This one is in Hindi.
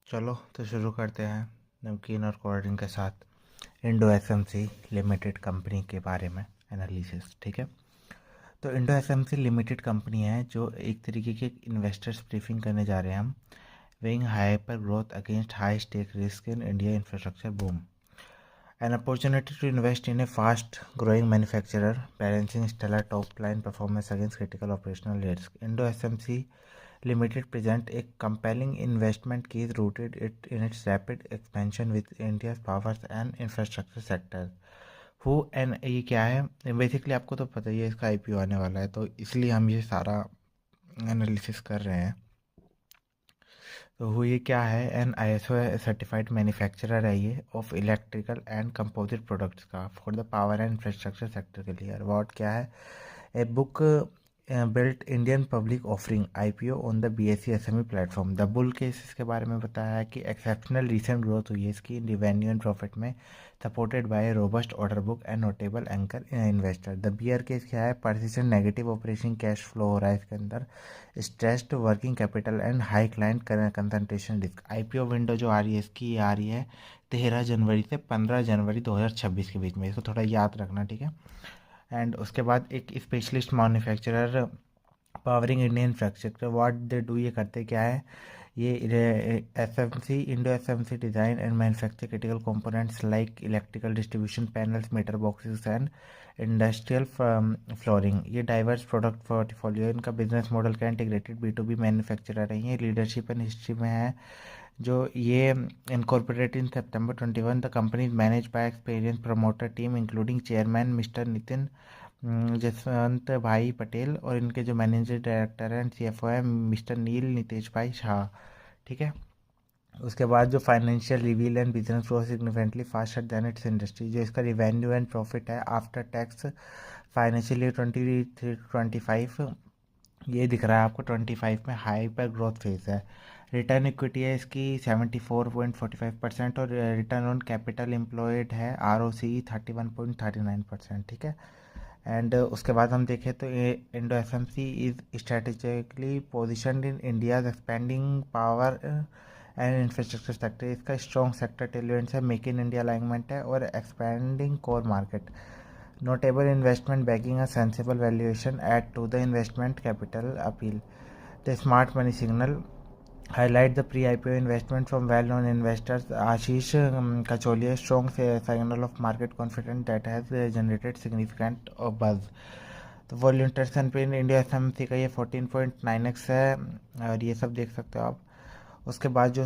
चलो तो शुरू करते हैं नमकीन और कोल्ड ड्रिंक के साथ इंडो एसएमसी लिमिटेड कंपनी के बारे में एनालिसिस। ठीक है, तो इंडो एसएमसी लिमिटेड कंपनी है जो एक तरीके के इन्वेस्टर्स ब्रीफिंग करने जा रहे हैं हम। Weighing hyper growth against high stake risk in India infrastructure boom, an opportunity to invest in a fast growing manufacturer balancing stellar top line performance against critical operational risk. Indo SMC Limited present a compelling investment case rooted in its rapid expansion with India's power and infrastructure sector. हु एन ये क्या है बेसिकली, आपको तो पता ही है इसका आईपीओ आने वाला है, तो इसलिए हम ये सारा एनालिसिस कर रहे हैं। तो वो ये क्या है, एन आईएसओ सर्टिफाइड मैन्युफैक्चरर है ये of electrical and composite products का for the power and infrastructure sector के लिए। अवार्ड क्या है, a book built Indian public offering IPO on the BSE SME platform. The bull case इसके बारे में बताया है कि एक्सेप्शनल रिसेंट ग्रोथ हुई है इसकी रिवेन्यू एंड प्रॉफिट में, supported by robust order book and notable anchor investor. The bear case क्या है, persistent negative operation cash flow हो रहा है इसके अंदर, stressed working capital and high client concentration risk. IPO window जो आ रही है इसकी, ये आ रही है 13 जनवरी से 15 जनवरी 2026 के बीच में, इसको थोड़ा याद रखना, ठीक है। एंड उसके बाद एक specialist manufacturer powering Indian infrastructure, what they do, ये करते क्या है, ये SMC Indo SMC design and manufacture critical components like electrical distribution panels, meter boxes and industrial flooring. ये डाइवर्स प्रोडक्ट पोर्टफोलियो, इनका बिजनेस मॉडल का integrated B to B manufacturer है। ये लीडरशिप एंड हिस्ट्री में है जो ये इनकॉर्पोरेटेड इन सितंबर 21। The company manage by experience promoter team including chairman mister Nitin Jaswant भाई पटेल और इनके जो मैनेजर डायरेक्टर हैं सीएफओ है मिस्टर नील नितेश भाई शाह। ठीक है, उसके बाद जो financial reveal and business grow significantly faster than it's industry, जो इसका रिवेन्यू एंड प्रॉफिट है आफ्टर टैक्स फाइनेंशियल ईयर 23-25, ये दिख रहा है आपको 25 में हाइपर ग्रोथ फेज है। रिटर्न इक्विटी है इसकी 74.45% और रिटर्न ऑन कैपिटल एम्प्लॉयड है आरओसी 31.39%। ठीक है, एंड उसके बाद हम देखें तो ये Indo FMC is strategically positioned in India expanding power and infrastructure sector. इसका स्ट्रॉन्ग सेक्टर टेलवेंट्स है, मेक इन इंडिया अलाइनमेंट है और expanding core market. Notable investment backing a sensible valuation add to the investment capital appeal. The smart money signal highlight the pre-IPO investment from well-known investors. Ashish Kacholia, strong signal of market confidence that has generated significant buzz. तो वॉल्यूम टर्सन पे इंडिया एसएमसी का ये 14.9x है और ये सब देख सकते हो आप। उसके बाद जो